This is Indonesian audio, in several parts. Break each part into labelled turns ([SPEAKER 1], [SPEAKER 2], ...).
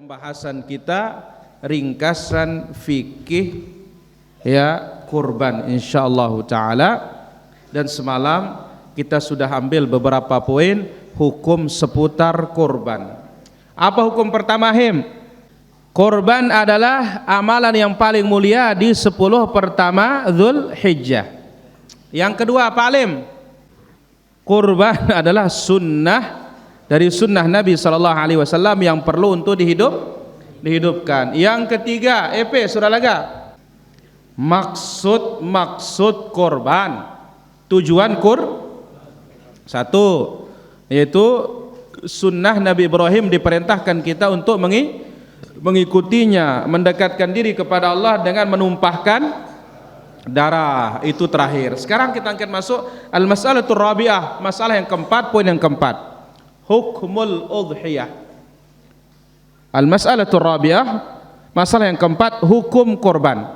[SPEAKER 1] pembahasan kita ringkasan fikih ya kurban insyaallah taala, dan semalam kita sudah ambil beberapa poin hukum seputar kurban. Apa hukum pertama, Him? Kurban adalah amalan yang paling mulia di 10 pertama Dzulhijjah. Yang kedua apa, Alim? Kurban adalah sunnah dari sunnah Nabi SAW yang perlu untuk dihidupkan. Yang ketiga, surah Laga, maksud korban, tujuan satu, yaitu sunnah Nabi Ibrahim diperintahkan kita untuk mengikutinya, mendekatkan diri kepada Allah dengan menumpahkan darah. Itu terakhir. Sekarang kita akan masuk al-mas'alatur rabi'ah, masalah yang keempat, poin yang keempat, hukmul udhiyah. Al-mas'alatur rabi'ah, masalah yang keempat, hukum korban.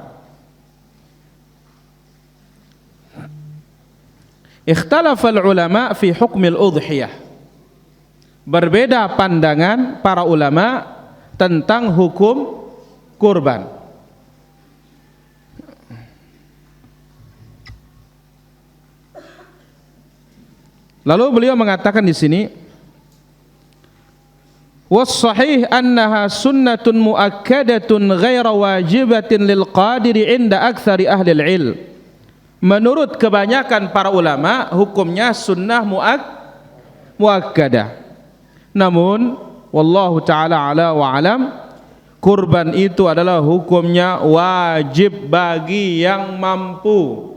[SPEAKER 1] Ikhtalafal ulama fi hukmil udhiyah. Berbeda pandangan para ulama tentang hukum kurban. Lalu beliau mengatakan di sini, was-sahih annaha sunnatun muakkadatun ghaira wajibatin lil qadiri inda aktsari ahli al-ilm. Menurut kebanyakan para ulama hukumnya sunnah muakkadah. Namun wallahu taala ala wa alam, kurban itu adalah hukumnya wajib bagi yang mampu.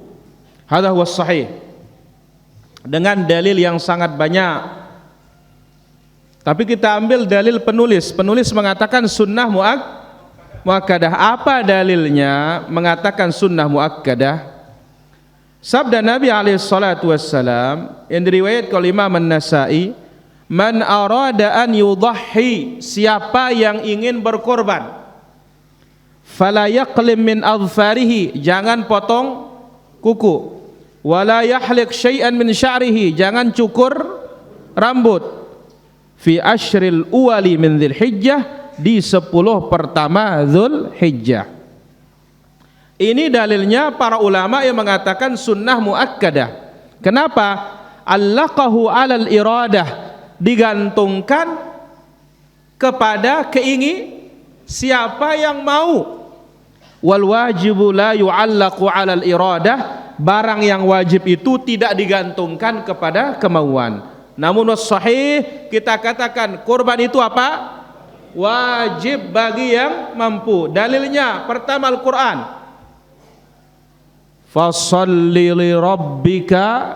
[SPEAKER 1] Hadza huwa sahih, dengan dalil yang sangat banyak. Tapi kita ambil dalil penulis. Penulis mengatakan sunnah muakkadah. Apa dalilnya mengatakan sunnah muakkadah? Sabda Nabi SAW yang diriwayatkan oleh Imam An-Nasa'i, man arada an yudhhi, siapa yang ingin berkorban, fala yaqlim min adfarihi, jangan potong kuku, wala yahliq syai'an min sya'rihi, jangan cukur rambut, fi ashril uwali min Dzulhijjah, di 10 pertama Dzulhijjah. Ini dalilnya para ulama yang mengatakan sunnah muakkadah. Kenapa? Allaqahu 'alal iradah, digantungkan kepada siapa yang mau. Wal wajibu la yu'allaqu 'alal iradah, barang yang wajib itu tidak digantungkan kepada kemauan. Namun sahih kita katakan kurban itu apa? Wajib bagi yang mampu. Dalilnya pertama Al-Qur'an, fasholli li rabbika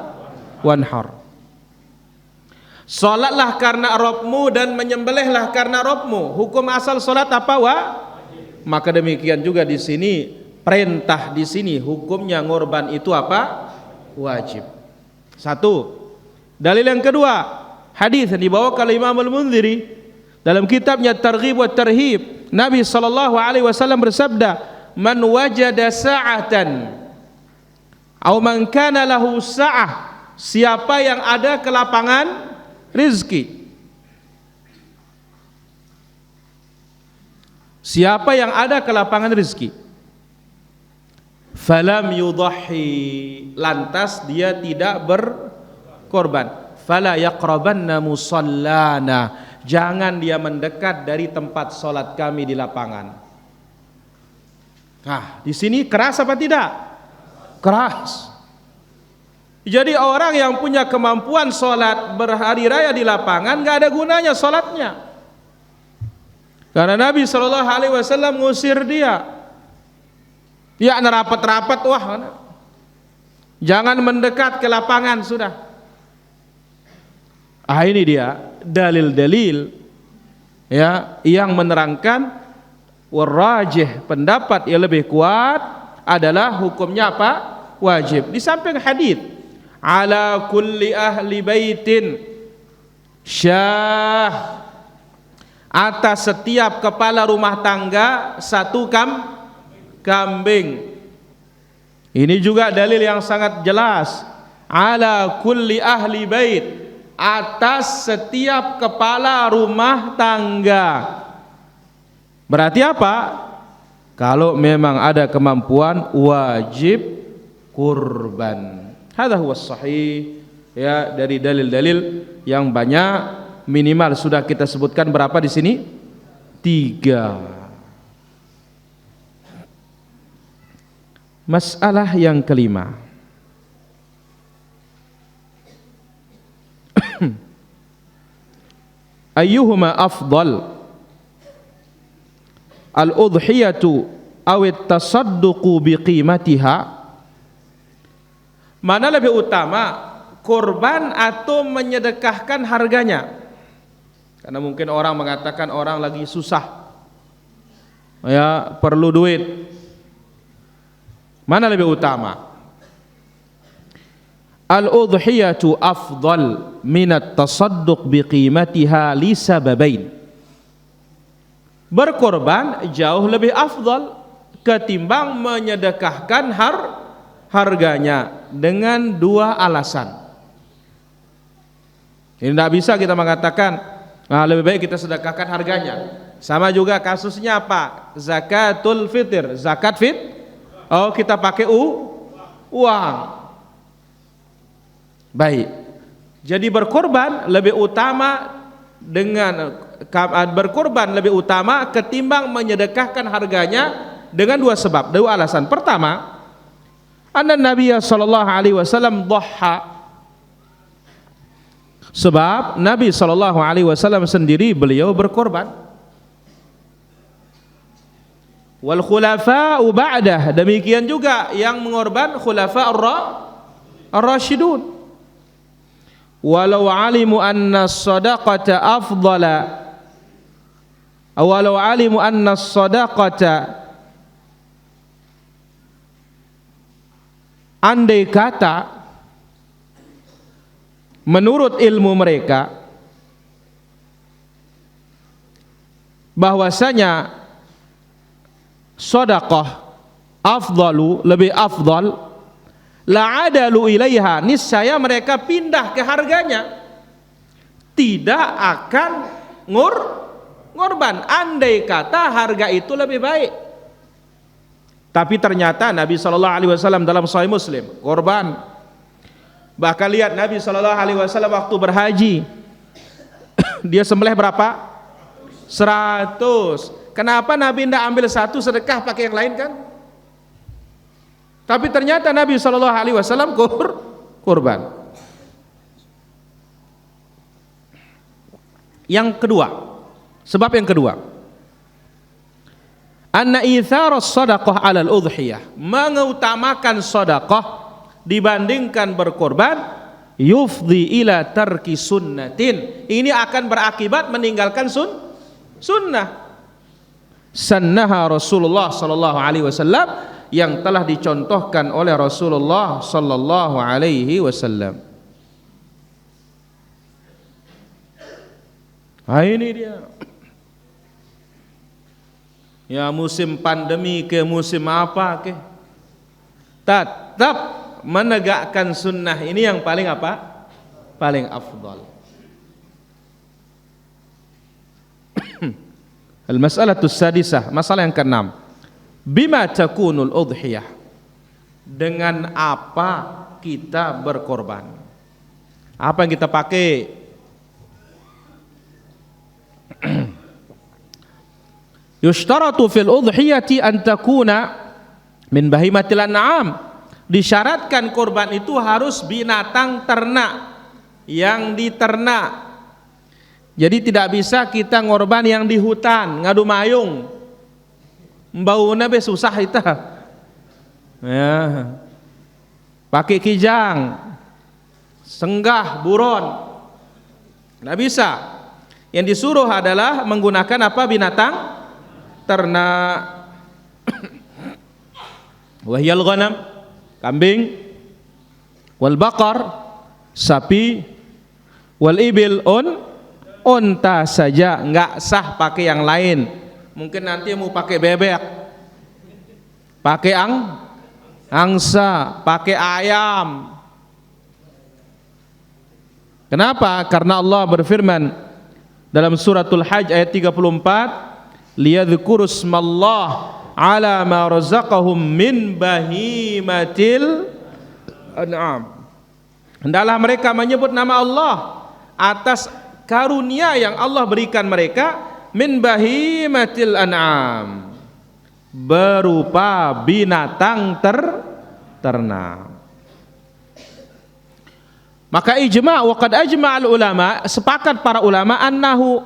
[SPEAKER 1] wanhar, salatlah karena Rabbmu dan menyembelihlah karena Rabbmu. Hukum asal salat apa? Maka demikian juga di sini perintah, di sini hukumnya ngorban itu apa? Wajib. Satu. Dalil yang kedua, hadis yang dibawakan oleh Imam Al-Munziri dalam kitabnya Targhib wa Tarhib. Nabi SAW bersabda, man wajada sa'atan aw man kana lahu sa'ah, siapa yang ada kelapangan rizki, siapa yang ada kelapangan rizki, falam yudhhi, lantas dia tidak berkorban, fala yaqrabanna musallana, jangan dia mendekat dari tempat salat kami di lapangan. Nah, di sini keras apa tidak? Keras. Jadi orang yang punya kemampuan sholat berhari raya di lapangan gak ada gunanya sholatnya, karena Nabi SAW ngusir dia. Ya, rapat-rapat, jangan mendekat ke lapangan sudah. Ini dia dalil-dalil ya yang menerangkan warrajih, pendapat yang lebih kuat adalah hukumnya apa? Wajib. Di samping hadis, ala kulli ahli baitin syah, atas setiap kepala rumah tangga satu kambing. Ini juga dalil yang sangat jelas. Ala kulli ahli bait, atas setiap kepala rumah tangga. Berarti apa? Kalau memang ada kemampuan wajib kurban. Hadza huwa sahih ya, dari dalil-dalil yang banyak. Minimal sudah kita sebutkan berapa di sini? 3. Masalah yang kelima. Ayyuhuma afdal, al-udhiyatu aw at-tasadduqu biqimatiha? Mana lebih utama, kurban atau menyedekahkan harganya? Karena mungkin orang mengatakan orang lagi susah, ya, perlu duit. Mana lebih utama? Al-udhiyatu afdal minat tasadduq biqimatiha li sababain. Berkorban jauh lebih afdal ketimbang menyedekahkan harganya, dengan 2 alasan. Ini tidak bisa kita mengatakan lebih baik kita sedekahkan harganya. Sama juga kasusnya apa? Zakatul fitr, zakat oh kita pakai uang. Baik. Jadi berkorban lebih utama ketimbang menyedekahkan harganya dengan 2 sebab, 2 alasan. Pertama, anna Nabi sallallahu alaihi wasallam dhaha. Sebab Nabi sallallahu alaihi wasallam sendiri beliau berkorban. Wal khulafa'u ba'dah, demikian juga yang mengorban khulafa ar-rasyidun. Walau alimu anna sadaqata afdala, walau alimu anna sadaqata, andai kata menurut ilmu mereka bahwasanya sedekah afdalu, lebih afdal, la adalu ilaiha, niscaya mereka pindah ke harganya, tidak akan ngorban andai kata harga itu lebih baik. Tapi ternyata Nabi sallallahu alaihi wasallam dalam Sahih Muslim korban. Bahkan lihat Nabi sallallahu alaihi wasallam waktu berhaji dia sembelih berapa? 100. Kenapa Nabi tidak ambil 1 sedekah pakai yang lain kan? Tapi ternyata Nabi sallallahu alaihi wasallam kurban. Yang kedua, sebab yang kedua, anna itharas sadaqah 'alal udhiyah, mengutamakan sedekah dibandingkan berkorban, yufdi ila tarki sunnatin, ini akan berakibat meninggalkan sunnah. Sannaha Rasulullah sallallahu alaihi wasallam, yang telah dicontohkan oleh Rasulullah sallallahu alaihi wasallam. Ini dia. Ya, musim pandemi ke musim apa ke, tetap menegakkan sunnah ini yang paling apa? Paling afdal. Al-mas'alatus sadisah, masalah yang ke-6. Bima takunul udhiyah, dengan apa kita berkorban? Apa yang kita pakai? Yushtaratu fil udhiyati an takuna min bahimatil an'am, disyaratkan korban itu harus binatang ternak yang diternak. Jadi tidak bisa kita ngorban yang di hutan, ngadu mayung, baunya be susah itu. Ya. Pakai kijang, senggah, buron, nggak bisa. Yang disuruh adalah menggunakan apa? Binatang ternak. Wahyal ghanam, kambing, wal baqar, sapi, wal ibil, unta saja, nggak sah pakai yang lain. Mungkin nanti mau pakai bebek, pakai angsa, pakai ayam. Kenapa? Karena Allah berfirman dalam suratul Hajj ayat 34, liyadhkuru ismallah ala ma razaqahum min bahimatil an'am. Hendaklah mereka menyebut nama Allah atas karunia yang Allah berikan mereka min bahimatil an'am, berupa binatang ternak. Maka ijma' wa qad ajma'al ulama, sepakat para ulama annahu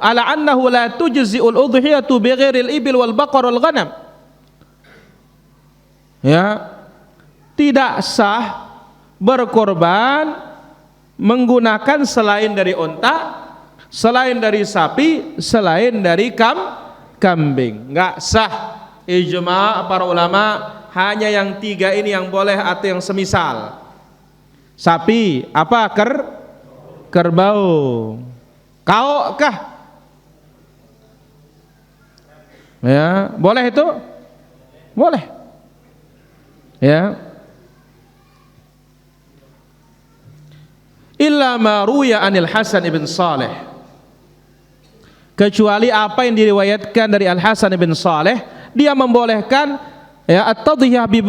[SPEAKER 1] la tujzi'ul udhiyatu bighairil ibil wal baqar wal ghanam. Ya, tidak sah berkorban menggunakan selain dari unta, selain dari sapi, selain dari kambing. Enggak sah. Ijma' para ulama, hanya yang 3 ini yang boleh atau yang semisal. Sapi, apa? Kerbau. Kau kah? Ya, boleh itu? Boleh. Ya. Illa ma ruya anil Hasan ibn Saleh, kecuali apa yang diriwayatkan dari Al Hasan ibn Saleh, dia membolehkan ya at-tadhiyah bi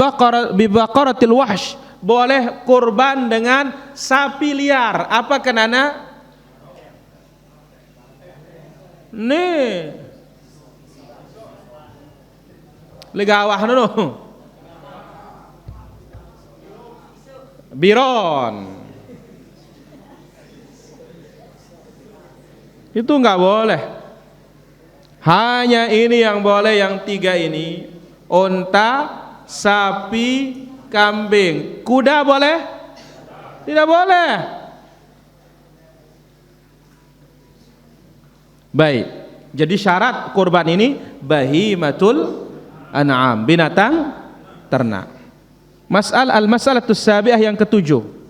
[SPEAKER 1] baqaratil wahsh, boleh kurban dengan sapi liar. Apa kenana? Nih legawah dulu. Biron. Itu enggak boleh. Hanya ini yang boleh, yang 3 ini. Unta, sapi, kambing. Kuda boleh? Tidak boleh. Baik. Jadi syarat kurban ini bahimatul an'am, binatang ternak. Al-mas'alatus sabi'ah yang ke-7.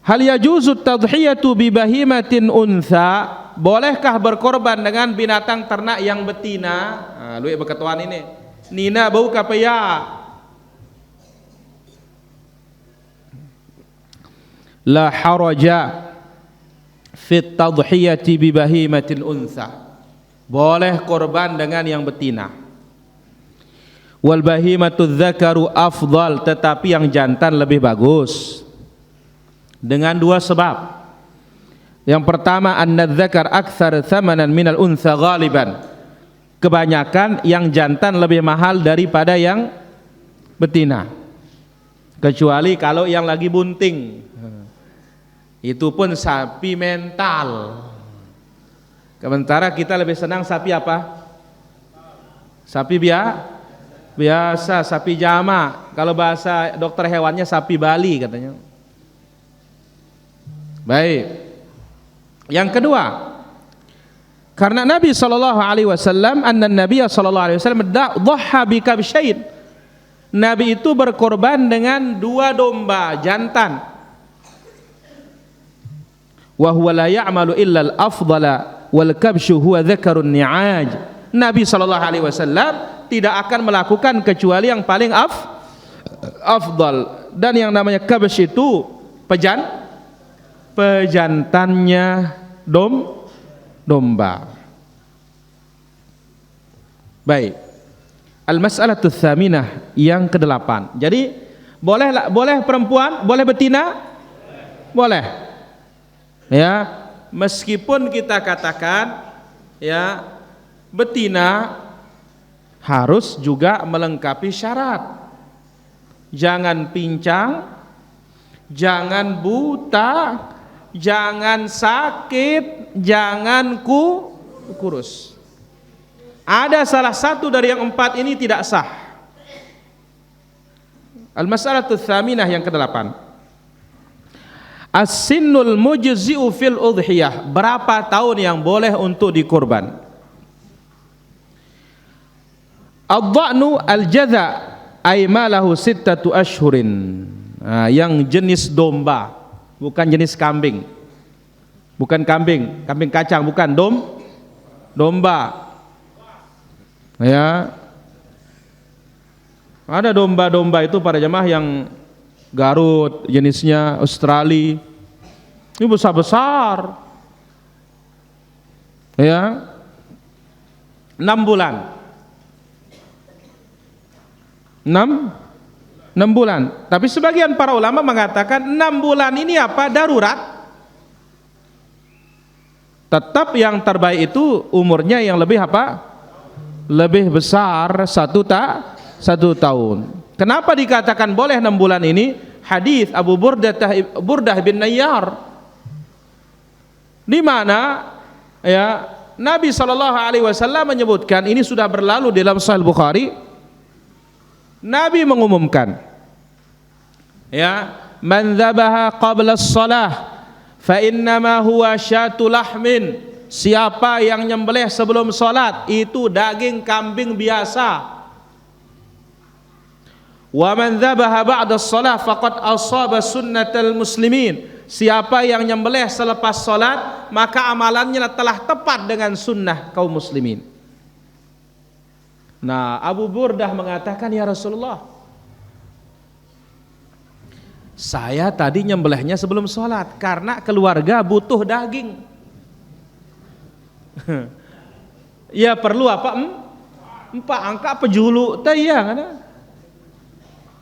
[SPEAKER 1] Hal yajuzu tadhiyatu bi bahimatin untha, bolehkah berkorban dengan binatang ternak yang betina? Nah, lu berketuan ini. Nina bau kapaya. La haraja fit tadhiyati bi bahimatin untha. Boleh korban dengan yang betina. Wal bahimatu dzakaru afdal, tetapi yang jantan lebih bagus. Dengan 2 sebab. Yang pertama, anna dzakar aktsar thamanan minal untha ghaliban. Kebanyakan yang jantan lebih mahal daripada yang betina. Kecuali kalau yang lagi bunting. Itu pun sapi mental. Sementara kita lebih senang sapi apa? Sapi biasa, sapi jama. Kalau bahasa dokter hewannya sapi Bali katanya. Baik. Yang kedua, karena Nabi SAW, anna Nabi SAW dhahha bi kabsyain. Nabi itu berkorban dengan 2 domba jantan. Wa huwa la ya'malu illa al-afdala wal kabsyu huwa dzakarun ni'aj. Nabi SAW tidak akan melakukan kecuali yang paling afdal, dan yang namanya kabsy itu pejantannya domba. Baik. Al-mas'alatu tsaminah yang ke-8. Jadi boleh perempuan, boleh betina? Boleh. Ya, meskipun kita katakan ya betina harus juga melengkapi syarat. Jangan pincang, jangan buta, jangan sakit, jangan kurus. Ada salah satu dari yang 4 ini tidak sah. Al-mas'alatu tsaminah yang ke-8. As-sinnul mujzi'u fil udhiyah, berapa tahun yang boleh untuk dikurban? Ad-dha'nu al-jadha ay malahu 6 ashhurin. Nah, yang jenis domba, bukan jenis kambing. Bukan kambing kacang, bukan domba. Ya. Ada domba-domba itu para jemaah yang Garut, jenisnya Australia. Ini besar-besar. Ya. 6 bulan. 6 bulan. Tapi sebagian para ulama mengatakan 6 bulan ini apa? Darurat. Tetap yang terbaik itu umurnya yang lebih apa? Lebih besar 1 tahun. Kenapa dikatakan boleh 6 bulan ini? Hadis Abu Burdah bin Nayyar, di mana ya Nabi SAW menyebutkan, ini sudah berlalu di dalam Sahih Bukhari. Nabi mengumumkan, ya, man dzabaha qabla as-shalah fa innama huwa syatu lahmin. Siapa yang nyembelih sebelum salat itu daging kambing biasa. Wa man dzabaha ba'da as-shalah faqad asaba sunnatal muslimin. Siapa yang nyembelih selepas salat maka amalannya telah tepat dengan sunnah kaum muslimin. Nah, Abu Burdah mengatakan, ya Rasulullah, saya tadi nyembelihnya sebelum salat karena keluarga butuh daging. Ya perlu apa? Empat angka pejulu tayang.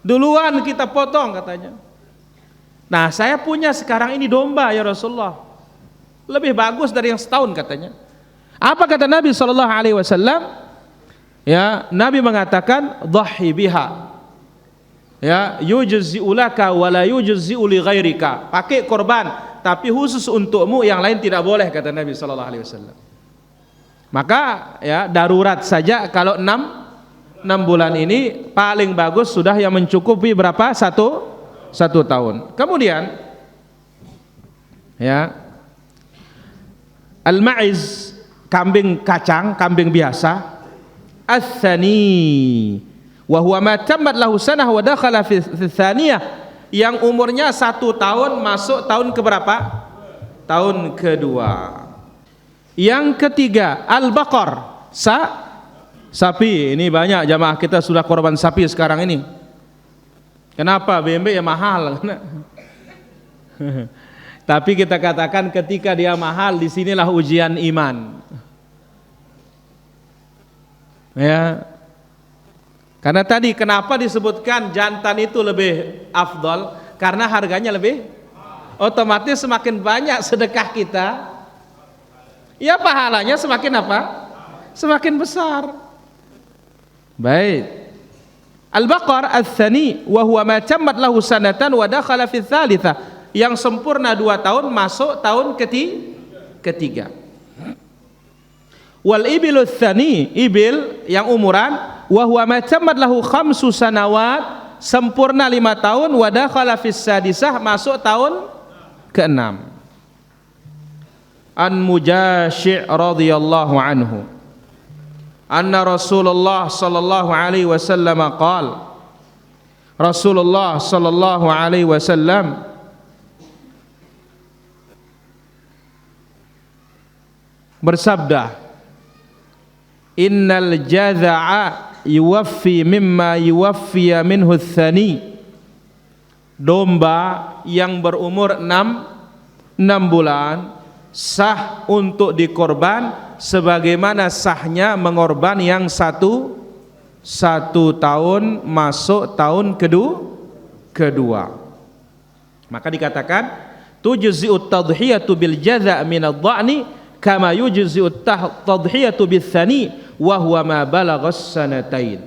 [SPEAKER 1] Duluan kita potong katanya. Nah, saya punya sekarang ini domba ya Rasulullah, lebih bagus dari yang setahun katanya. Apa kata Nabi SAW? Ya, Nabi mengatakan dhahi biha, ya, yujzi'u laka wa la yujzi'u li ghairika. Pakai korban, tapi khusus untukmu, yang lain tidak boleh, kata Nabi SAW. Maka ya darurat saja kalau 6 bulan ini paling bagus sudah yang mencukupi berapa? Satu tahun. Kemudian ya al-ma'iz, kambing kacang, kambing biasa. Ats-tsani wa huwa ma tammat lahu sanah wa dakhala fi tsaniyah, yang umurnya 1 tahun masuk tahun keberapa? Tahun kedua. Yang ketiga al-baqar, sapi. Ini banyak jamaah kita sudah korban sapi sekarang ini. Kenapa? BMB ya mahal. Tapi kita katakan ketika dia mahal, disinilah ujian iman. Ya. Karena tadi kenapa disebutkan jantan itu lebih afdol? Karena harganya lebih, otomatis semakin banyak sedekah kita, ya pahalanya semakin apa? Semakin besar. Baik. Al-baqar ats-tsani wa huwa ma tammat lahu sanatan wa dakhala fi tsalitsah, yang sempurna 2 tahun masuk tahun ketiga. Wal ibilu ats-tsani, ibil yang umuran, wa huwa ma tammat lahu 5 sanawat, sempurna 5 tahun, wa dakhala fi sadisah, masuk tahun ke-6. An Mujasyi' radhiyallahu anhu anna Rasulullah sallallahu alaihi wasallam qala, Rasulullah sallallahu alaihi wasallam bersabda, innal jadha'a yuwaffi mimma yuwaffiya minhu ats-tsani. Domba yang berumur 6 bulan sah untuk dikorban sebagaimana sahnya mengorban yang 1 tahun masuk tahun kedua. Maka dikatakan tujzi'ut tadhiyatu bil jadha' min ad-dha'ni kama yujzi'ut tadhiyatu bis tsani wa huwa ma balaghas sanatain.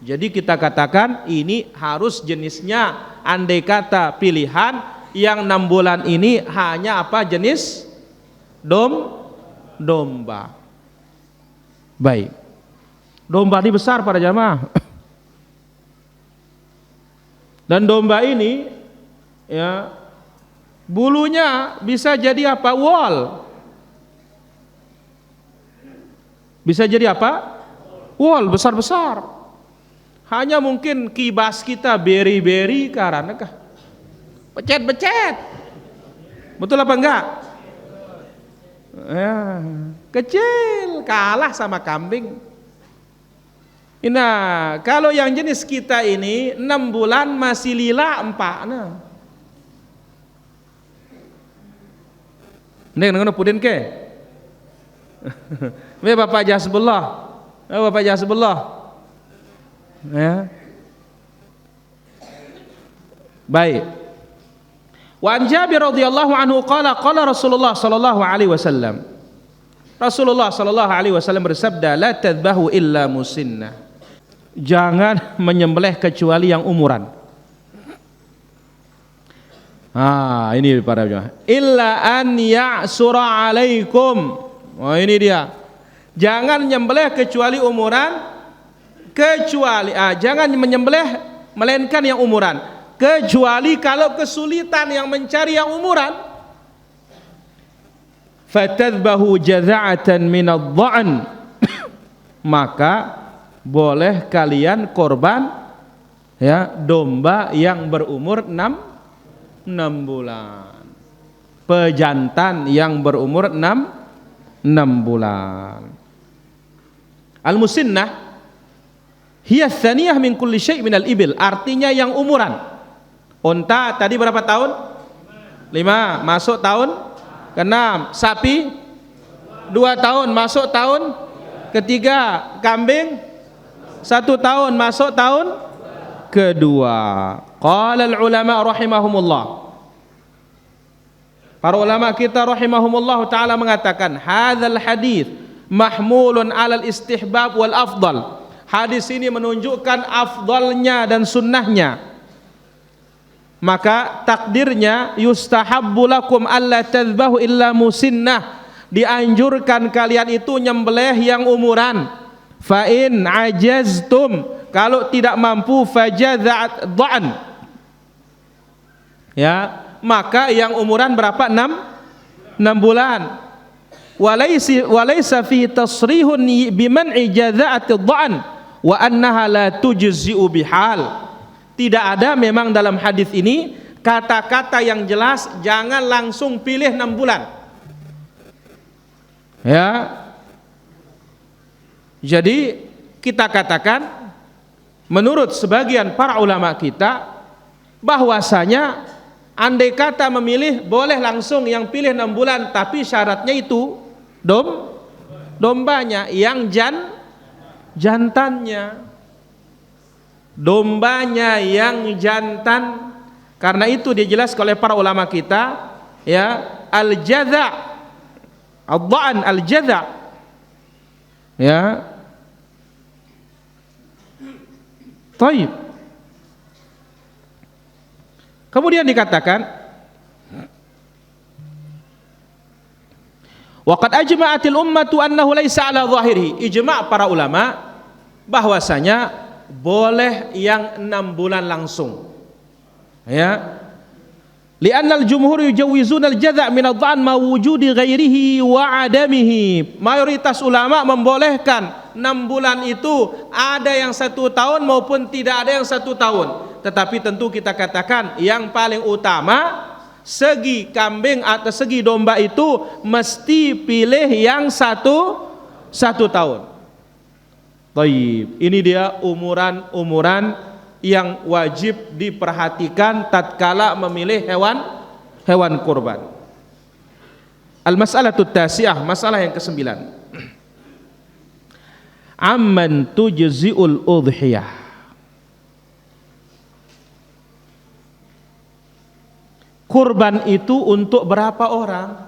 [SPEAKER 1] Jadi kita katakan ini harus jenisnya, andai kata pilihan yang 6 bulan ini hanya apa? Jenis domba. Baik. Domba ini besar para jamaah. Dan domba ini ya bulunya bisa jadi apa? Wol. Bisa jadi apa? Wol besar-besar. Hanya mungkin kibas kita beri-beri karena kah? Becet-becet. Betul apa enggak? Ya, kecil, kalah sama kambing. Nah, kalau yang jenis kita ini 6 bulan masih lila 4. Nah. Neng pudin ke? Me Bapak Jasbullah. Bapak Jasbullah. Ya. Baik. Wa an Jabir radhiyallahu anhu qala qala Rasulullah sallallahu alaihi wasallam. Rasulullah sallallahu alaihi wasallam bersabda, la tadbahu illa musinnah. Jangan menyembelih kecuali yang umuran. Ini para jemaah. Illa an ya'sura alaikum. Ini dia. Jangan menyembelih kecuali umuran, jangan menyembelih melainkan yang umuran, kecuali kalau kesulitan yang mencari yang umuran. Fatadbahu jaza'atan minadh-dha'n. Maka boleh kalian korban ya domba yang berumur 6 bulan. Pejantan yang berumur 6 bulan. Al-musinnah hiya tsaniyah min kulli syai' min al-ibil. Artinya yang umuran. Unta tadi berapa tahun? 5, masuk tahun ke-6. Sapi 2 tahun, masuk tahun ketiga. Kambing 1 tahun, masuk tahun kedua. Qala al-ulama rahimahumullah. Para ulama kita rahimahumullah taala mengatakan, hadzal hadis mahmulun 'alal istihbab wal afdal. Hadis ini menunjukkan afdalnya dan sunnahnya. Maka takdirnya yustahabbu lakum alla tadhbahu illa musinnah. Dianjurkan kalian itu nyembelih yang umuran. Fa in ajaztum, kalau tidak mampu fajaza'at dha'n. Ya, maka yang umuran berapa? 6 bulan. Walaysa fi tasrihun biman'i jaza'at dha'n wa annaha la tujzi'u bihal. Tidak ada memang dalam hadis ini kata-kata yang jelas jangan langsung pilih 6 bulan. Ya. Jadi kita katakan menurut sebagian para ulama kita bahwasanya andai kata memilih boleh langsung yang pilih 6 bulan, tapi syaratnya itu dombanya yang jantannya. Dombanya yang jantan. Karena itu dijelaskan oleh para ulama kita ya, al-jadha' ad-dha'n al-jadha' ya. Taib. Kemudian dikatakan wa qad ajma'atil ummatu annahu laisa 'ala dhahirihi. Ijma' para ulama bahwasanya boleh yang 6 bulan langsung. Ya. Li'anna al-jumhur yujawizuna al-jadha' min ad-dha'n ma wujudi ghairihi wa 'adamihi. Mayoritas ulama membolehkan 6 bulan itu ada yang 1 tahun maupun tidak ada yang 1 tahun. Tetapi tentu kita katakan yang paling utama segi kambing atau segi domba itu mesti pilih yang 1 tahun. Taib. Ini dia umuran yang wajib diperhatikan tatkala memilih hewan kurban. Al-mas'alatut tasi'ah, masalah yang ke-9. Amman tujzi'ul udhiyah. Kurban itu untuk berapa orang?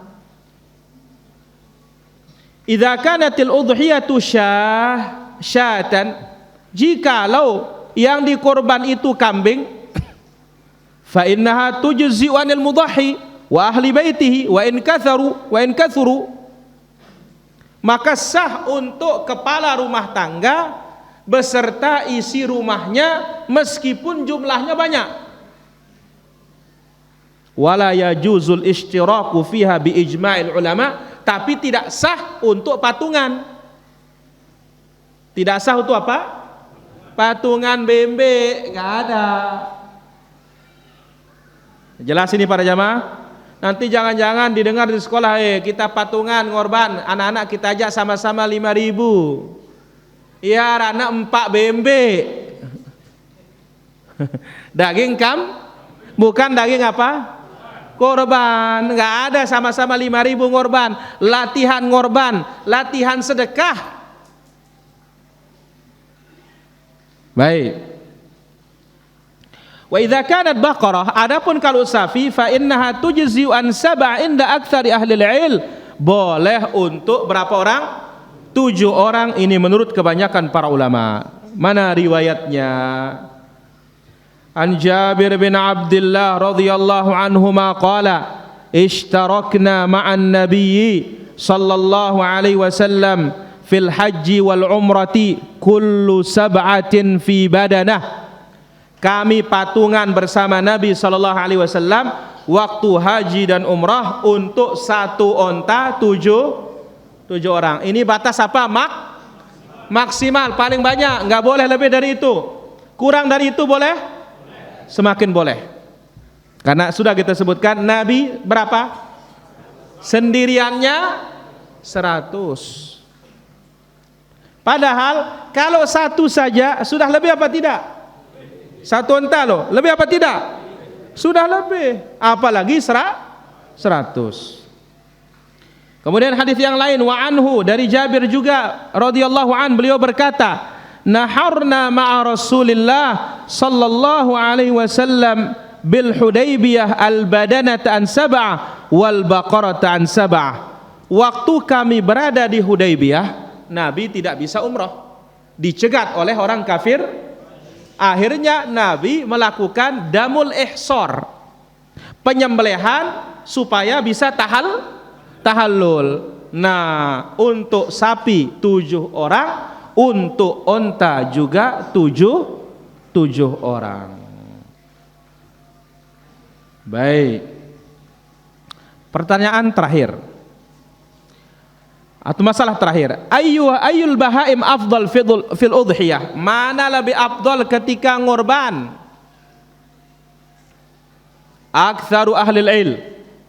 [SPEAKER 1] Idza kanatil udhiyatu syatan, jikalau yang dikorban itu kambing, fa innaha tujzi'u anil mudahhi wa ahli baitihi wa in kathuru, maka sah untuk kepala rumah tangga beserta isi rumahnya meskipun jumlahnya banyak. Wala yajuzul ishtiraku fiha bi ijma'il ulama, tapi tidak sah untuk patungan. Tidak sah untuk apa? Patungan bembe, nggak ada. Jelas ini para jamaah. Nanti jangan-jangan didengar di sekolah, kita patungan ngorban, anak-anak kita ajak sama-sama 5.000. Iya, anak 4 bembe. Daging bukan daging apa? Korban. Nggak ada sama-sama 5.000 ngorban. Latihan ngorban, latihan sedekah. Baik. Wa idza kanat baqarah, adapun kalau sapi, fa innaha tujzi'u an sab'a inda aktsari ahli ilm. Boleh untuk berapa orang? 7 orang, ini menurut kebanyakan para ulama. Mana riwayatnya? An Jabir bin Abdullah radhiyallahu anhuma qala ishtarakna ma'an nabiyyi sallallahu alaihi wasallam fil haji wal umrati kullu sab'atin fi badanah. Kami patungan bersama Nabi sallallahu alaihi wasallam waktu haji dan umrah untuk 1 onta 7 orang. Ini batas apa? Maksimal, paling banyak, nggak boleh lebih dari itu. Kurang dari itu boleh? Semakin boleh. Karena sudah kita sebutkan Nabi berapa? Sendiriannya 100. Padahal kalau 1 saja sudah lebih apa tidak? 1 onta loh, lebih apa tidak? Sudah lebih. Apalagi 100. Kemudian hadis yang lain, wa anhu, dari Jabir juga radhiyallahu an, beliau berkata, naharna ma'a Rasulillah sallallahu alaihi wasallam bil Hudaybiyah al badanata an sab'ah wal baqarata an sab'ah. Waktu kami berada di Hudaybiyah, Nabi tidak bisa umrah, dicegat oleh orang kafir. Akhirnya Nabi melakukan damul ihsar, penyembelihan supaya bisa tahallul. Nah, untuk sapi 7 orang, untuk onta juga 7 orang. Baik. Pertanyaan terakhir atau masalah terakhir, ayyul bahaim afdal fil udhiyah? Mana lebih afdal ketika ngorban? Aktsaru ahlil ilm,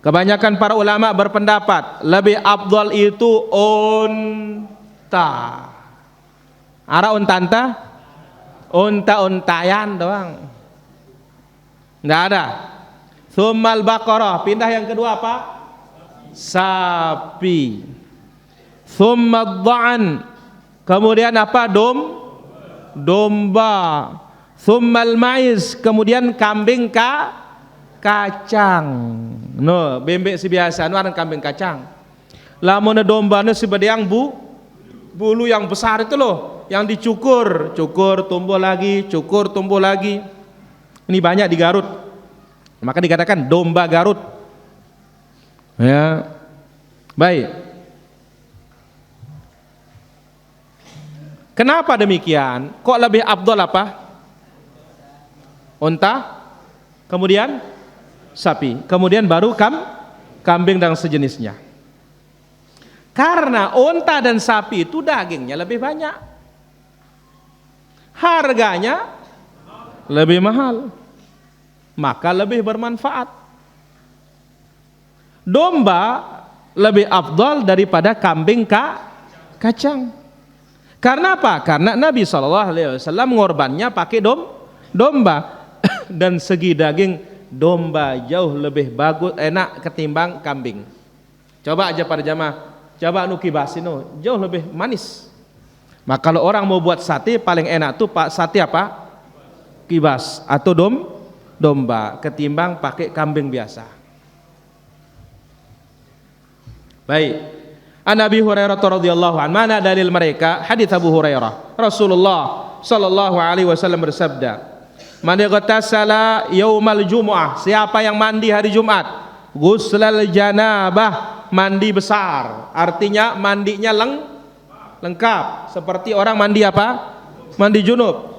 [SPEAKER 1] kebanyakan para ulama berpendapat lebih afdal itu onta. Ara unta-unta, unta-untayan doang, nggak ada. Tsummal baqarah, pindah yang kedua apa? Sapi. Tsummal dha'an, kemudian apa? Domba. Tsummal maiz, kemudian kambing kacang. No, bembek si biasa, nu kambing kacang. Lamun domba nu si bedeang bulu yang besar itu loh, yang dicukur, tumbuh lagi, tumbuh lagi. Ini banyak di Garut, maka dikatakan domba Garut. Ya, baik. Kenapa demikian? Kok lebih afdal apa? Unta, kemudian sapi, kemudian baru kambing dan sejenisnya. Karena unta dan sapi itu dagingnya lebih banyak, harganya lebih mahal, maka lebih bermanfaat. Domba lebih afdal daripada kambing kacang. Karena apa? Karena Nabi SAW mengorbannya pakai domba dan segi daging domba jauh lebih bagus, enak ketimbang kambing. Coba aja para jamaah, coba nu kibasin, jauh lebih manis. Maka kalau orang mau buat sate, paling enak tuh pak sate apa? Kibas atau domba ketimbang pakai kambing biasa. Baik. An Abi Hurairah radhiyallahu anhu, mana dalil mereka? Hadis Abu Hurairah. Rasulullah sallallahu alaihi wasallam bersabda, "Man igtasala yaumal jumu'ah," siapa yang mandi hari Jumat, ghuslal janabah, mandi besar, artinya mandinya lengkap, seperti orang mandi apa? Mandi junub.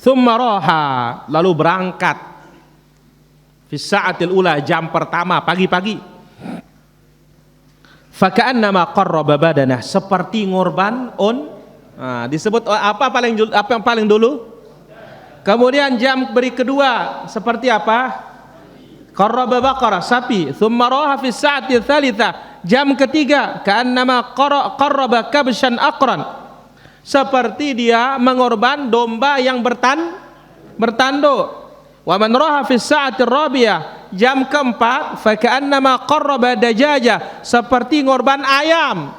[SPEAKER 1] Tsumma raha, lalu berangkat fi sa'atil ula, jam pertama pagi-pagi. Fa ka'annama qarraba badanah, seperti ngorban disebut apa yang paling dulu? Kemudian jam kedua seperti apa? Qarraba baqarah, sapi. Tsumma raha fi sa'atil tsalitsa, jam ketiga ka'annama qarraba kabshan aqran, seperti dia mengorban domba yang bertanduk. Wa man raha fi sa'atir rabiyah, Jam keempat, fa ka'annama qarraba dajaja, seperti ngorban ayam.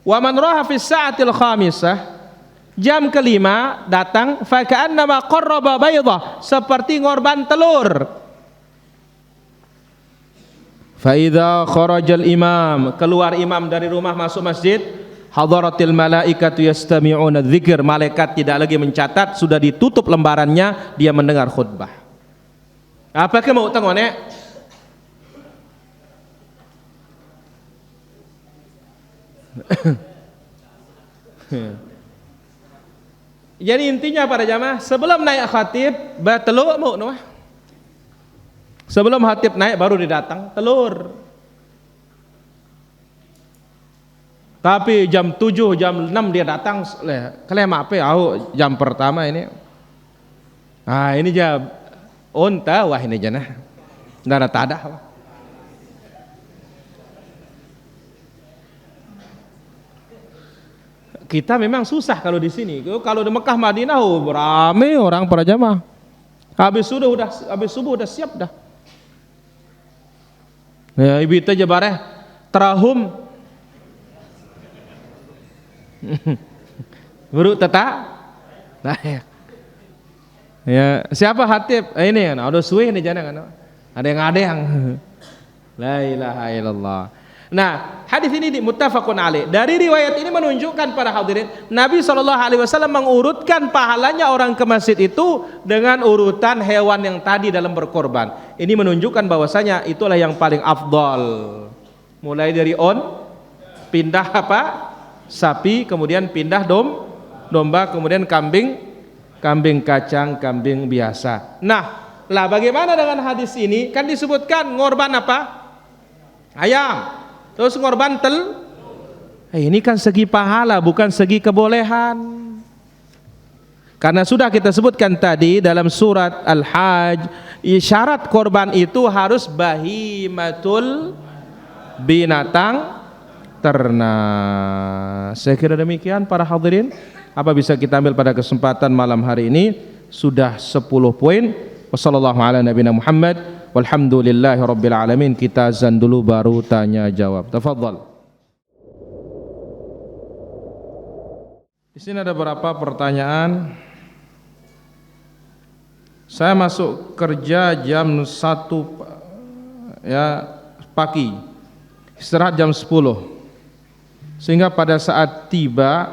[SPEAKER 1] Wa man raha fi sa'atil khamisah, jam kelima datang, fa ka'annama qarraba baydah, seperti ngorban telur. Fa idza kharajal imam, keluar imam dari rumah masuk masjid, hadaratil malaikatu yastami'una dzikr, malaikat tidak lagi mencatat, sudah ditutup lembarannya, dia mendengar khutbah. Apa ke mau tengone? Jadi intinya para jamaah, sebelum naik khatib batelu mau noh. Sebelum khatib naik baru didatang telur. Tapi jam 7, jam 6 dia datang, kalian apa ya, jam pertama ini. Ah ini jam onta, wah ini jana. Nara tada. Kita memang susah kalau di sini. Kalau di Mekah Madinah ramai orang para jamaah. Habis subuh udah siap dah. Ya ibu itu aja bareh terahum. Baru teta. Nah, ya siapa hatib? Ini kan, ada suwe nih jangan kan. Ada yang La ilaha illallah. Nah, hadis ini muttafaqun alaih. Dari riwayat ini menunjukkan para hadirin, Nabi SAW mengurutkan pahalanya orang ke masjid itu dengan urutan hewan yang tadi dalam berkorban. Ini menunjukkan bahwasanya itulah yang paling afdal. Mulai dari pindah apa? Sapi, kemudian pindah domba, kemudian kambing kacang, kambing biasa. Nah, lah bagaimana dengan hadis ini? Kan disebutkan ngorban apa? Ayam. Terus ngorban ini kan segi pahala, bukan segi kebolehan. Karena sudah kita sebutkan tadi dalam surat Al-Hajj, syarat korban itu harus bahimatul, binatang ternak. Saya kira demikian para hadirin. Apa bisa kita ambil pada kesempatan malam hari ini? Sudah 10 poin. Wassallallahu ala nabiyina Muhammad walhamdulillahi rabbil alamin. Kita azan dulu baru tanya jawab. Tafadhal. Di sini ada beberapa pertanyaan. Saya masuk kerja jam 1 pagi. Istirahat jam 10. Sehingga pada saat tiba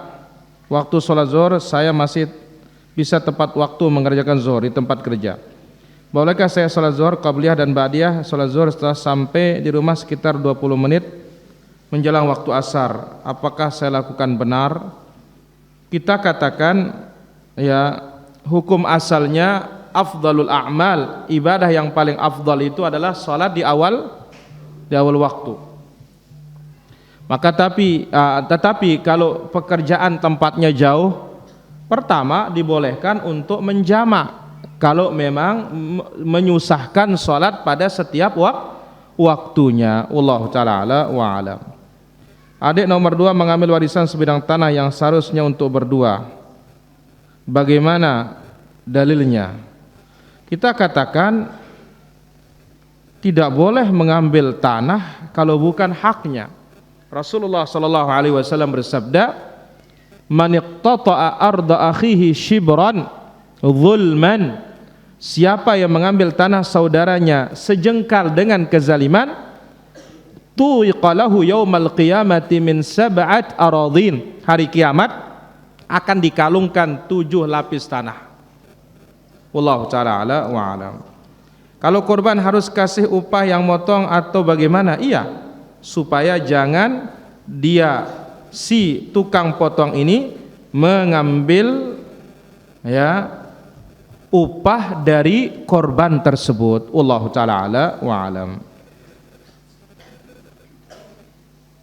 [SPEAKER 1] waktu sholat zuhur saya masih bisa tepat waktu mengerjakan zuhur di tempat kerja. Bolehkah saya sholat zuhur qabliyah dan ba'diyah sholat zuhur setelah sampai di rumah sekitar 20 menit menjelang waktu asar? Apakah saya lakukan benar? Kita katakan ya, hukum asalnya afdalul a'mal, ibadah yang paling afdal itu adalah sholat di awal waktu. Maka tetapi kalau pekerjaan tempatnya jauh, pertama dibolehkan untuk menjamak kalau memang menyusahkan sholat pada setiap waktunya. Wallahu ta'ala a'la wa alam. Adik nomor 2 mengambil warisan sebidang tanah yang seharusnya untuk berdua. Bagaimana dalilnya? Kita katakan tidak boleh mengambil tanah kalau bukan haknya. Rasulullah sallallahu alaihi wasallam bersabda, "Man iqtata'a arda akhihi shibran zulman." Siapa yang mengambil tanah saudaranya sejengkal dengan kezaliman, tu'iqalahu yaumal qiyamati min sab'at aradhin. Hari kiamat akan dikalungkan 7 lapis tanah. Wallahu ta'ala a'la wa alam. Kalau korban harus kasih upah yang motong atau bagaimana? Iya, supaya jangan dia si tukang potong ini mengambil ya upah dari korban tersebut. Wallahu ta'ala a'la wa alam.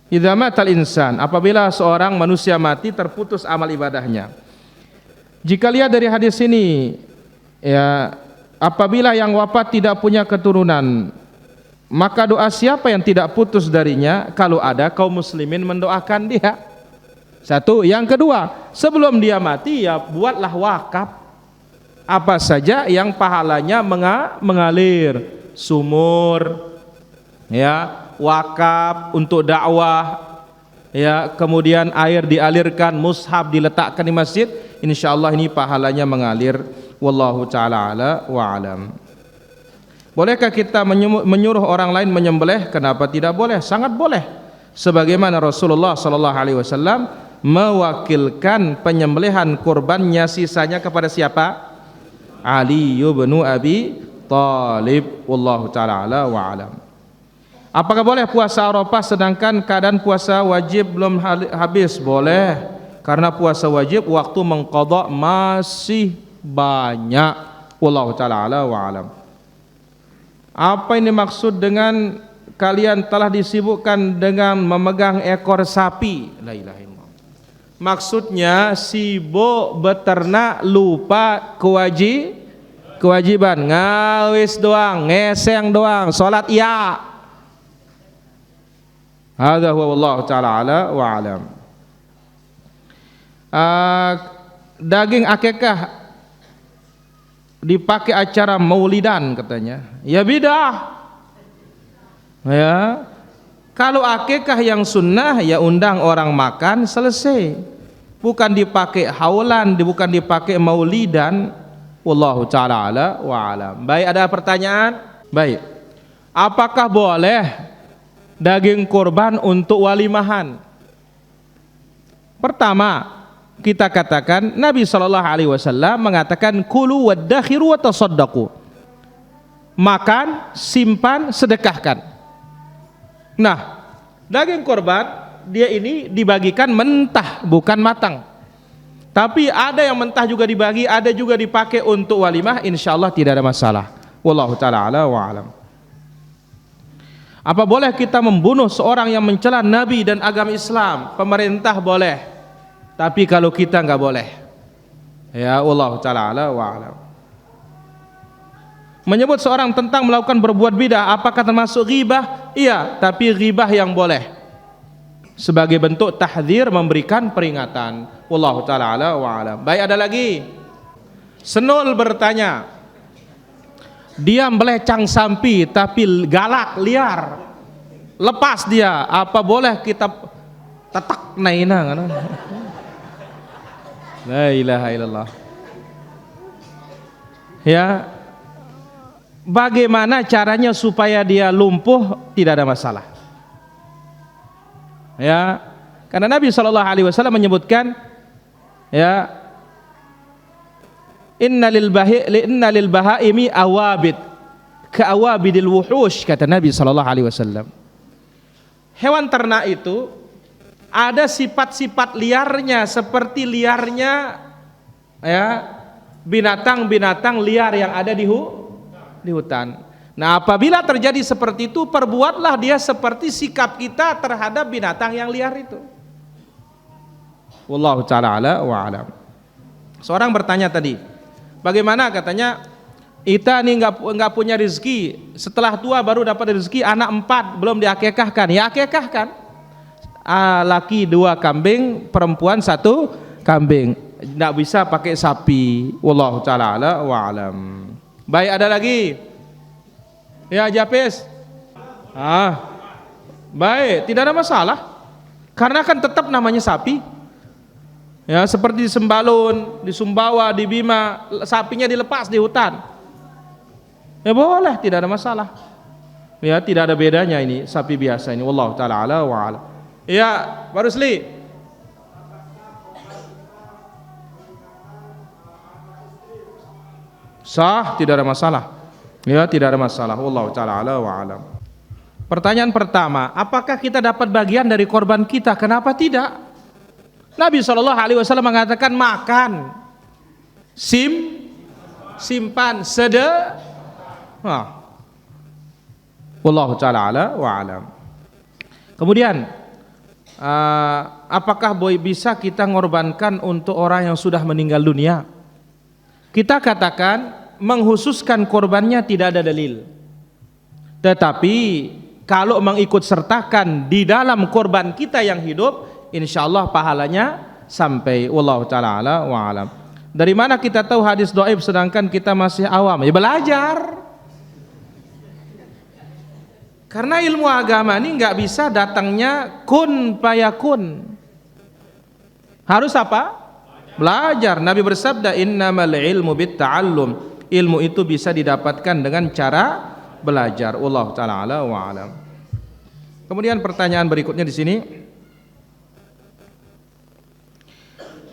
[SPEAKER 1] Idza matal insan, apabila seorang manusia mati terputus amal ibadahnya. Jika lihat dari hadis ini ya, apabila yang wafat tidak punya keturunan, maka doa siapa yang tidak putus darinya? Kalau ada, kaum muslimin mendoakan dia. Satu. Yang kedua, sebelum dia mati ya buatlah wakaf. apa saja yang pahalanya mengalir, sumur, ya, wakaf untuk dakwah, ya, kemudian air dialirkan, mushaf diletakkan di masjid, insyaallah ini pahalanya mengalir. Wallahu taala ala wa alam. Bolehkah kita menyuruh orang lain menyembelih? Kenapa tidak boleh? Sangat boleh. Sebagaimana Rasulullah sallallahu alaihi wasallam mewakilkan penyembelihan kurbannya sisanya kepada siapa? Ali bin Abi Thalib. Wallahu taala ala wa alam. Apakah boleh puasa Arafah sedangkan keadaan puasa wajib belum habis? Boleh, karena puasa wajib waktu mengqadha masih banyak. Wallahu taala ala wa alam. Apa ini maksud dengan kalian telah disibukkan dengan memegang ekor sapi? La ilaha illallah. Maksudnya sibuk beternak, lupa kewajiban, ngawis doang, ngeseng doang, salat iya. Hadza huwa wallahu taala ala wa alam. Daging akikah dipakai acara maulidan katanya, ya bidah. Ya, kalau akikah yang sunnah ya undang orang makan, selesai. Bukan dipakai haulan, bukan dipakai maulidan. Wallahu taala ala wa alam. Baik, ada pertanyaan? Baik. Apakah boleh daging kurban untuk walimahan? Pertama, kita katakan Nabi sallallahu alaihi wasallam mengatakan kulu waddakhiru wa tasaddaqu. Makan, simpan, sedekahkan. Nah, daging kurban dia ini dibagikan mentah, bukan matang. Tapi ada yang mentah juga dibagi, ada juga dipakai untuk walimah, insyaallah tidak ada masalah. Wallahu taala ala wa alam. Apa boleh kita membunuh seorang yang mencela Nabi dan agama Islam? Pemerintah boleh, tapi kalau kita nggak boleh. Ya, wallahu taala ala wa alam. Menyebut seorang tentang melakukan berbuat bidah, apakah termasuk ghibah? Iya, tapi ghibah yang boleh, sebagai bentuk tahdzir, memberikan peringatan. Wallahu taala ala wa alam. Baik, ada lagi. Senul bertanya, dia melecang sampi tapi galak, liar, lepas dia, apa boleh kita tetak naina? La ilaha illallah. Ya, bagaimana caranya supaya dia lumpuh? Tidak ada masalah. Ya, karena Nabi SAW menyebutkan, ya, inna lil bahaimi awabid ka awabidil wuhush, kata Nabi SAW. Hewan ternak itu ada sifat-sifat liarnya seperti liarnya, ya, binatang-binatang liar yang ada di hutan. Nah, apabila terjadi seperti itu, perbuatlah dia seperti sikap kita terhadap binatang yang liar itu. Wallahu ta'ala ala wa alam. Seorang bertanya tadi, bagaimana, katanya kita nih nggak punya rezeki, setelah tua baru dapat rezeki, anak 4 belum diakekahkan. Ya akekahkan, laki 2 kambing, perempuan 1 kambing. Nggak bisa pakai sapi. Wallahu ta'ala ala wa alam. Baik, ada lagi? Ya, Japis. Baik, tidak ada masalah, karena kan tetap namanya sapi. Ya, seperti di Sembalun, di Sumbawa, di Bima, sapinya dilepas di hutan. Ya boleh, tidak ada masalah. Ya, tidak ada bedanya ini sapi biasa ini. Wallahu taala ala wa ala. Ya, Pak Rusli. Sah, tidak ada masalah. Ya, tidak ada masalah. Wallahu taala ala wa alam. Pertanyaan pertama, apakah kita dapat bagian dari korban kita? Kenapa tidak? Nabi SAW mengatakan makan, simpan, wallahu ta'ala ala wa alam. Kemudian apakah bisa kita mengorbankan untuk orang yang sudah meninggal dunia? Kita katakan menghususkan korbannya tidak ada dalil, tetapi kalau mengikut sertakan di dalam korban kita yang hidup, insyaallah pahalanya sampai. Wallahu ta'ala ala wa alam. Dari mana kita tahu hadis dhaif sedangkan kita masih awam? Ya belajar. Karena ilmu agama ini nggak bisa datangnya kun fayakun. Harus apa? Belajar. Nabi bersabda, innamal ilmu bitta'allum. Ilmu itu bisa didapatkan dengan cara belajar. Wallahu ta'ala ala wa alam. Kemudian pertanyaan berikutnya di sini.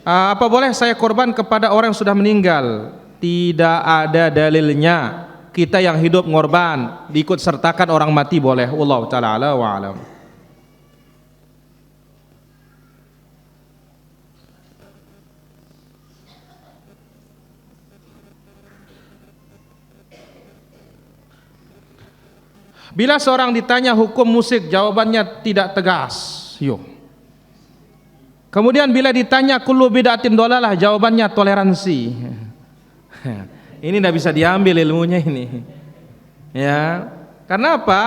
[SPEAKER 1] Apa boleh saya korban kepada orang yang sudah meninggal? Tidak ada dalilnya. Kita yang hidup ngorban, diikut sertakan orang mati boleh. Wallahu ta'ala ala wa alam. Bila seorang ditanya hukum musik, jawabannya tidak tegas. Kemudian bila ditanya kullu bid'atin dolalah, jawabannya toleransi. Ini tidak bisa diambil ilmunya ini. Ya, karena apa?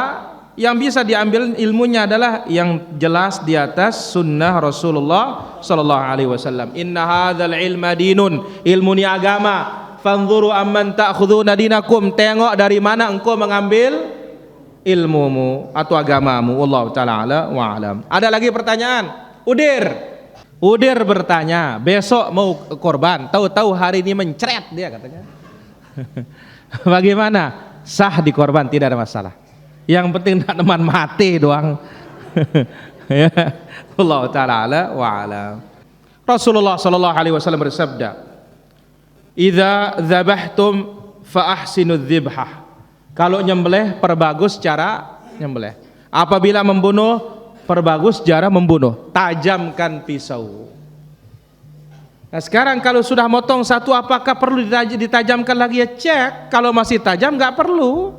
[SPEAKER 1] Yang bisa diambil ilmunya adalah yang jelas di atas sunnah Rasulullah Sallallahu Alaihi Wasallam. Inna hadzal ilma dinun, ilmu ni agama. Fanzuru amman ta'khuduna dinakum, tengok dari mana engkau mengambil ilmumu atau agamamu. Wallahu ta'ala ala wa alam. Ada lagi pertanyaan? Udir bertanya, besok mau korban, tahu-tahu hari ini mencret dia katanya. Bagaimana? Sah dikorban, tidak ada masalah. Yang penting tidak teman mati doang. Ya. Wallahu ta'ala ala wa alam. Rasulullah sallallahu alaihi wasallam bersabda, "Idza dzabhtum fa ahsinudz dzibhah." Kalau nyembelih, perbagus cara nyembelih. Apabila membunuh, perbagus cara membunuh. Tajamkan pisau. Nah sekarang kalau sudah motong satu, apakah perlu ditajamkan lagi? Ya cek. Kalau masih tajam nggak perlu.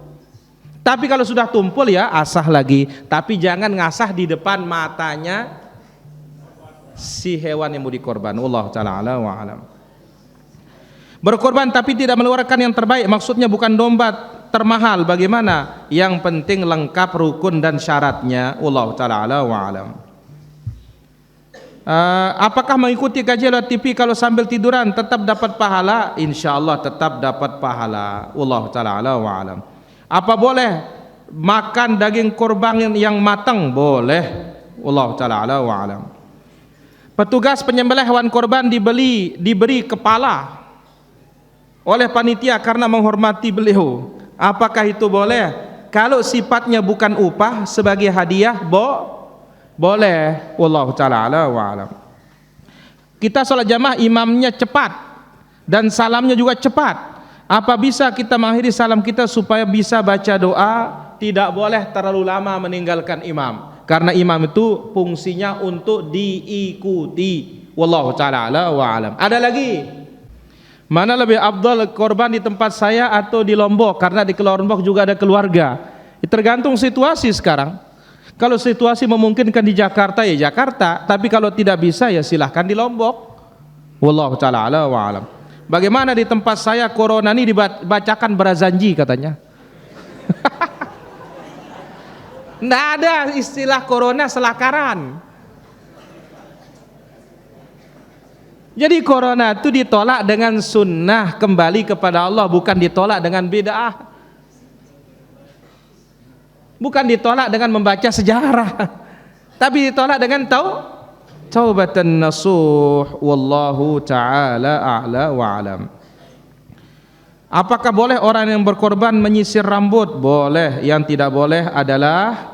[SPEAKER 1] Tapi kalau sudah tumpul ya asah lagi. Tapi jangan ngasah di depan matanya si hewan yang mau dikorban. Wallahu ta'ala ala wa alam. Berkorban tapi tidak mengeluarkan yang terbaik, maksudnya bukan domba termahal, bagaimana? Yang penting lengkap rukun dan syaratnya. Wallahu ta'ala ala wa alam. Apakah mengikuti kajian lewat TV kalau sambil tiduran tetap dapat pahala? Insyaallah tetap dapat pahala. Wallahu ta'ala ala wa alam. Apa boleh makan daging kurban yang matang? Boleh. Wallahu ta'ala ala wa alam. Petugas penyembelih hewan kurban diberi kepala oleh panitia karena menghormati beliau. Apakah itu boleh? Kalau sifatnya bukan upah sebagai hadiah, boleh. Wallahu ta'ala ala wa alam. Kita sholat jamaah imamnya cepat dan salamnya juga cepat. Apa bisa kita mengakhiri salam kita supaya bisa baca doa? Tidak boleh terlalu lama meninggalkan imam, karena imam itu fungsinya untuk diikuti. Wallahu ta'ala ala wa alam. Ada lagi? Mana lebih afdal korban di tempat saya atau di Lombok? Karena di Lombok juga ada keluarga. Tergantung situasi sekarang. Kalau situasi memungkinkan di Jakarta ya Jakarta, tapi kalau tidak bisa ya silahkan di Lombok. Wallahu ta'ala ala wa alam. Bagaimana di tempat saya corona ini dibacakan berazanji katanya. Nggak ada istilah corona selakaran. Jadi corona itu ditolak dengan sunnah, kembali kepada Allah, bukan ditolak dengan bid'ah. Bukan ditolak dengan membaca sejarah, tapi ditolak dengan taubatan nasuh. Wallahu ta'ala a'la wa alam. Apakah boleh orang yang berkorban menyisir rambut? Boleh. Yang tidak boleh adalah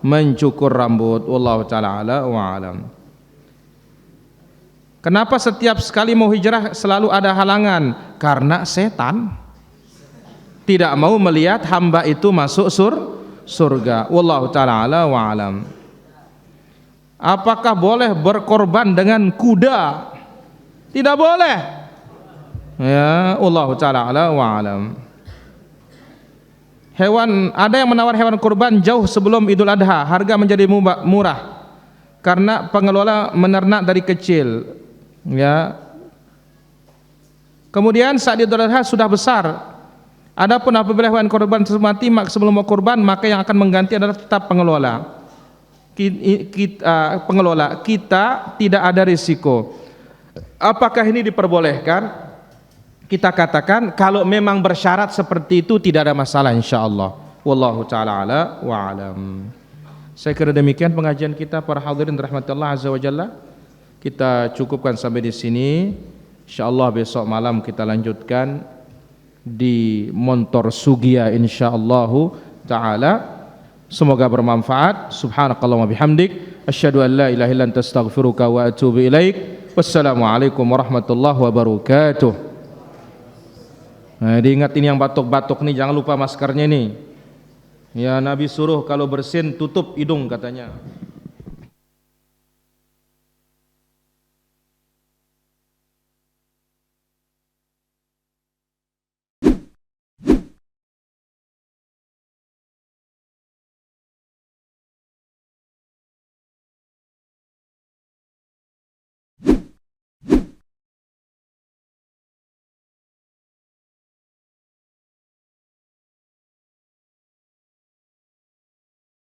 [SPEAKER 1] mencukur rambut. Wallahu ta'ala a'la wa alam. Kenapa setiap sekali mau hijrah selalu ada halangan? Karena setan tidak mau melihat hamba itu masuk surga. Wallahu ta'ala ala wa alam. Apakah boleh berkorban dengan kuda? Tidak boleh. Ya, wallahu ta'ala ala wa alam. Ada yang menawar hewan kurban jauh sebelum Idul Adha, harga menjadi murah karena pengelola menernak dari kecil. Ya. Kemudian saat Idul Adha sudah besar. Adapun apabila hewan kurban tersebut mati sebelum mau kurban, maka yang akan mengganti adalah tetap pengelola. Kita tidak ada risiko. apakah ini diperbolehkan? Kita katakan kalau memang bersyarat seperti itu tidak ada masalah insyaallah. Wallahu taala ala wa alam. Saya kira demikian pengajian kita para hadirin rahmatillah azza wa jalla. Kita cukupkan sampai di sini. Insyaallah besok malam kita lanjutkan di Montor Sugia insyaallah taala. Semoga bermanfaat. Subhanakallahumma bihamdik asyhadu an la ilaha illa anta astaghfiruka wa atubu ilaik. Wassalamualaikum warahmatullahi wabarakatuh. Nah, diingat ini yang batuk-batuk nih, jangan lupa maskernya nih. Ya Nabi suruh kalau bersin tutup hidung katanya.